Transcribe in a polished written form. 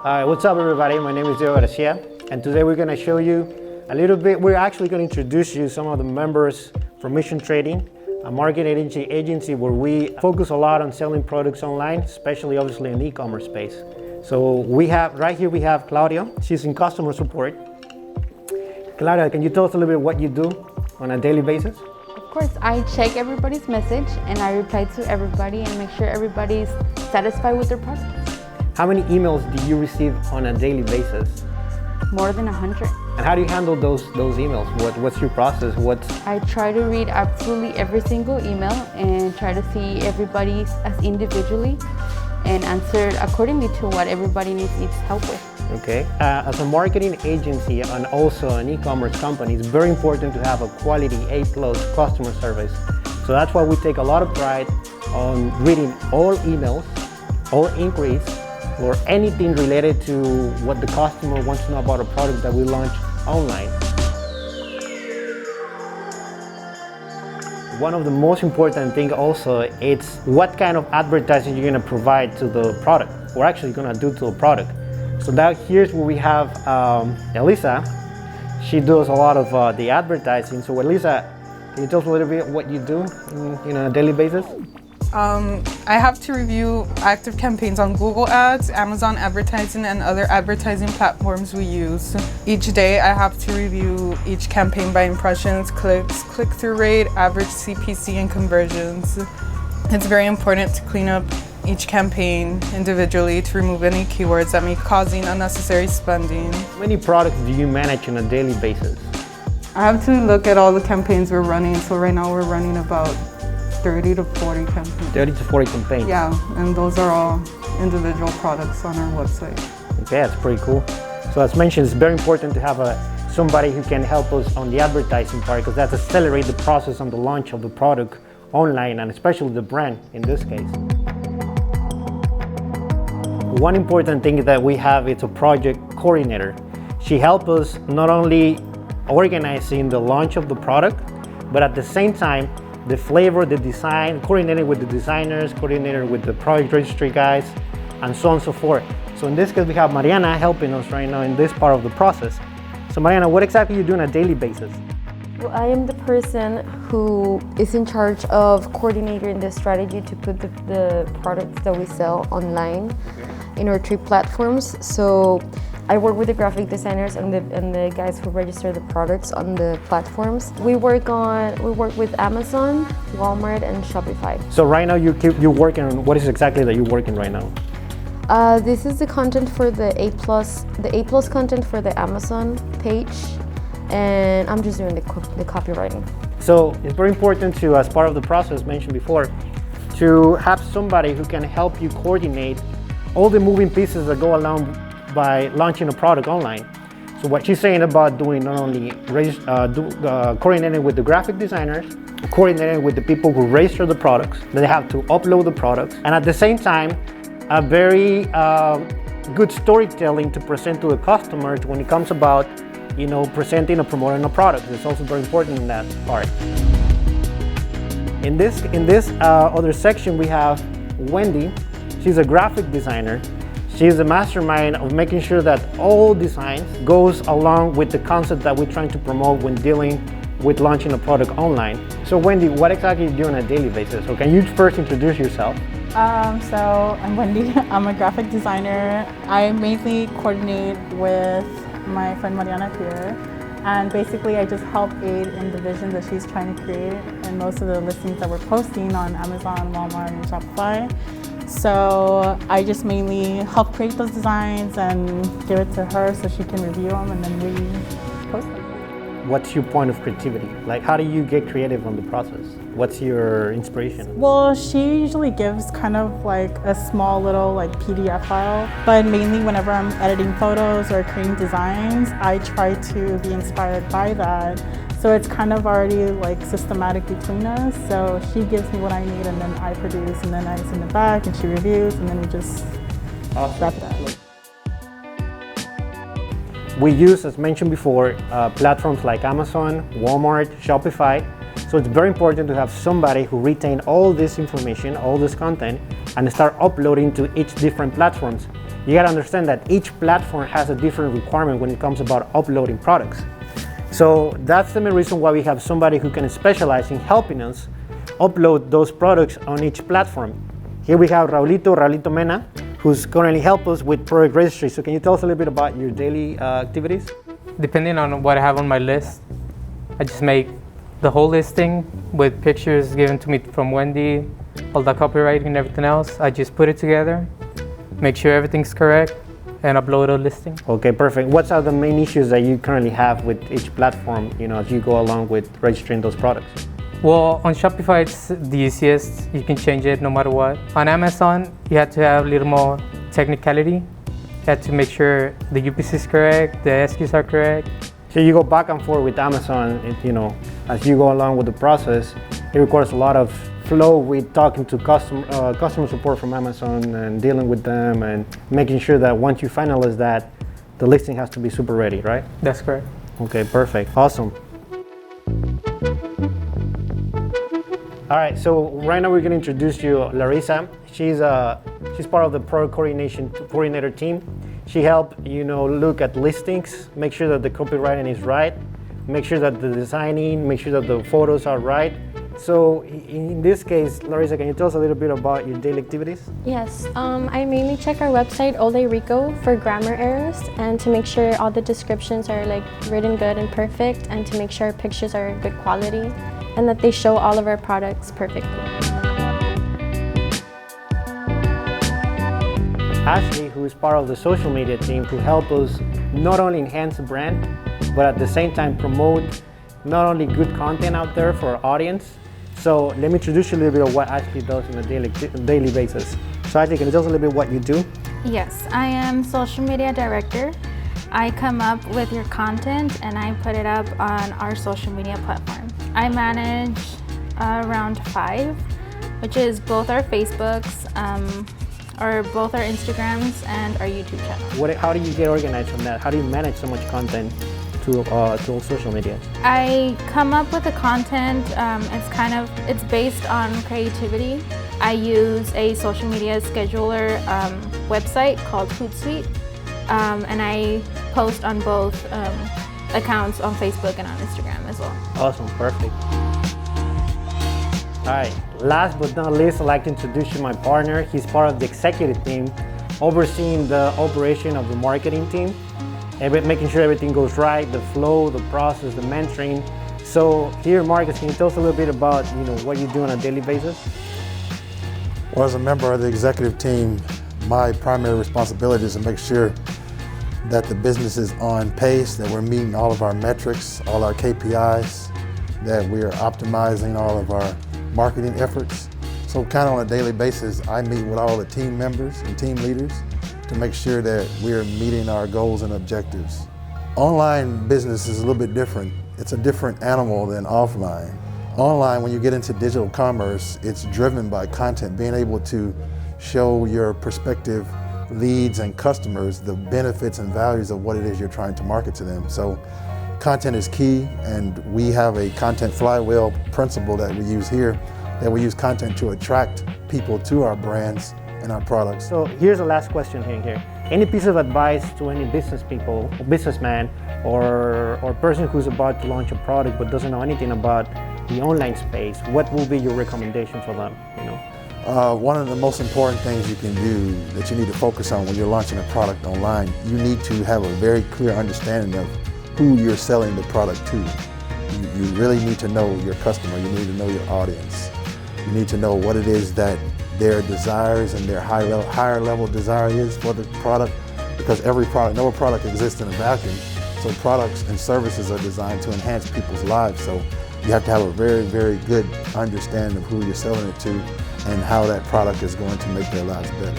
What's up everybody? My name is Diego Garcia, and today we're going to show you a little bit. We're actually going to introduce you some of the members from Mission Trading, a marketing agency where we focus a lot on selling products online, especially obviously in the e-commerce space. So we have, right here we have Claudia. She's in customer support. Claudia, can you tell us a little bit what you do on a daily basis? Of course, I check everybody's message and I reply to everybody and make sure everybody's satisfied with their product. How many emails do you receive on a daily basis? More than 100. And how do you handle those emails? What's your process? I try to read absolutely every single email and try to see everybody as individually and answer accordingly to what everybody needs help with. Okay. As a marketing agency and also an e-commerce company, it's very important to have a quality A+ customer service. So that's why we take a lot of pride on reading all emails, all inquiries, or anything related to what the customer wants to know about a product that we launch online. One of the most important things also is what kind of advertising you're going to provide to the product, or actually going to do to the product. So now here's where we have ELISA. She does a lot of the advertising. So ELISA, can you tell us a little bit what you do on a daily basis? I have to review active campaigns on Google Ads, Amazon advertising, and other advertising platforms we use. Each day I have to review each campaign by impressions, clicks, click-through rate, average CPC, and conversions. It's very important to clean up each campaign individually to remove any keywords that may be causing unnecessary spending. How many products do you manage on a daily basis? I have to look at all the campaigns we're running. So right now we're running about 30 to 40 campaigns. 30 to 40 campaigns? Yeah, and those are all individual products on our website. Okay, that's pretty cool. So as mentioned, it's very important to have somebody who can help us on the advertising part, because that accelerates the process on the launch of the product online, and especially the brand in this case. One important thing that we have is a project coordinator. She helps us not only organizing the launch of the product, but at the same time, the flavor, the design, coordinated with the designers, coordinated with the product registry guys, and so on and so forth. So in this case, we have Mariana helping us right now in this part of the process. So Mariana, what exactly you do on a daily basis? Well, I am the person who is in charge of coordinating the strategy to put the products that we sell online in our 3 platforms. So I work with the graphic designers and the guys who register the products on the platforms. We work with Amazon, Walmart, and Shopify. So right now you're working on, what is exactly that you're working right now? This is the content for the A+ content for the Amazon page, and I'm just doing the copywriting. So it's very important to, as part of the process mentioned before, to have somebody who can help you coordinate all the moving pieces that go along by launching a product online. So what she's saying about doing not only coordinating with the graphic designers, coordinating with the people who register the products, they have to upload the products, and at the same time, a very good storytelling to present to the customers when it comes about, presenting or promoting a product. It's also very important in that part. In this other section, we have Wendy. She's a graphic designer. She's the mastermind of making sure that all designs goes along with the concept that we're trying to promote when dealing with launching a product online. So Wendy, what exactly do you do on a daily basis? So can you first introduce yourself? So I'm Wendy. I'm a graphic designer. I mainly coordinate with my friend Mariana here. And basically I just help aid in the vision that she's trying to create and most of the listings that we're posting on Amazon, Walmart, and Shopify. So I just mainly help create those designs and give it to her so she can review them, and then we post them. What's your point of creativity? Like, how do you get creative on the process? What's your inspiration? Well, she usually gives kind of like a small little PDF file, but mainly whenever I'm editing photos or creating designs, I try to be inspired by that. So it's kind of already systematic between us. So she gives me what I need and then I produce, and then I send it back and she reviews, and then we just wrap that. We use, as mentioned before, platforms like Amazon, Walmart, Shopify. So it's very important to have somebody who retain all this information, all this content, and start uploading to each different platforms. you gotta understand that each platform has a different requirement when it comes about uploading products. So that's the main reason why we have somebody who can specialize in helping us upload those products on each platform. Here we have Raulito Mena, who's currently helping us with product registry. So can you tell us a little bit about your daily activities? Depending on what I have on my list, I just make the whole listing with pictures given to me from Wendy, all the copywriting and everything else. I just put it together, make sure everything's correct, and upload a listing. Okay, perfect. What are the main issues that you currently have with each platform, as you go along with registering those products? Well, on Shopify, it's the easiest. You can change it no matter what. On Amazon, you have to have a little more technicality. You have to make sure the UPC is correct, the SKUs are correct. So you go back and forth with Amazon, as you go along with the process. It requires a lot of flow with talking to customer support from Amazon and dealing with them and making sure that once you finalize that, the listing has to be super ready, right? That's correct. Okay, perfect. Awesome. All right, so right now we're going to introduce you LARISSA. She's part of the product coordinator team. She helped look at listings, make sure that the copywriting is right, make sure that the designing, make sure that the photos are right. So in this case, LARISSA, can you tell us a little bit about your daily activities? Yes, I mainly check our website, Ole Rico, for grammar errors and to make sure all the descriptions are written good and perfect, and to make sure our pictures are good quality and that they show all of our products perfectly. Ashley, who is part of the social media team, who help us not only enhance the brand, but at the same time promote not only good content out there for our audience. So let me introduce you a little bit of what Ashley does on a daily basis. So Ashley, can you tell us a little bit what you do? Yes, I am social media director. I come up with your content and I put it up on our social media platform. I manage around 5, which is both our Facebooks, or both our Instagrams and our YouTube channel. How do you get organized on that? How do you manage so much content to all social media? I come up with the content. It's based on creativity. I use a social media scheduler website called Hootsuite, and I post on both accounts on Facebook and on Instagram as well. Awesome, perfect. All right, last but not least, I'd like to introduce you my partner. He's part of the executive team, overseeing the operation of the marketing team, and making sure everything goes right, the flow, the process, the mentoring. So here, Marcus, can you tell us a little bit about what you do on a daily basis? Well, as a member of the executive team, my primary responsibility is to make sure that the business is on pace, that we're meeting all of our metrics, all our KPIs, that we are optimizing all of our marketing efforts. So kind of on a daily basis, I meet with all the team members and team leaders to make sure that we're meeting our goals and objectives. Online business is a little bit different. It's a different animal than offline. Online, when you get into digital commerce, it's driven by content, being able to show your prospective leads and customers the benefits and values of what it is you're trying to market to them. So content is key, and we have a content flywheel principle that we use here, that we use content to attract people to our brands and our products. So here's the last question here. Any piece of advice to any businessman or person who's about to launch a product but doesn't know anything about the online space, what will be your recommendation for them? One of the most important things you can do that you need to focus on when you're launching a product online, you need to have a very clear understanding of who you're selling the product to. You really need to know your customer, you need to know your audience. You need to know what it is that their desires and their higher level desire is for the product, because no product exists in a vacuum. So products and services are designed to enhance people's lives. So you have to have a very, very good understanding of who you're selling it to and how that product is going to make their lives better.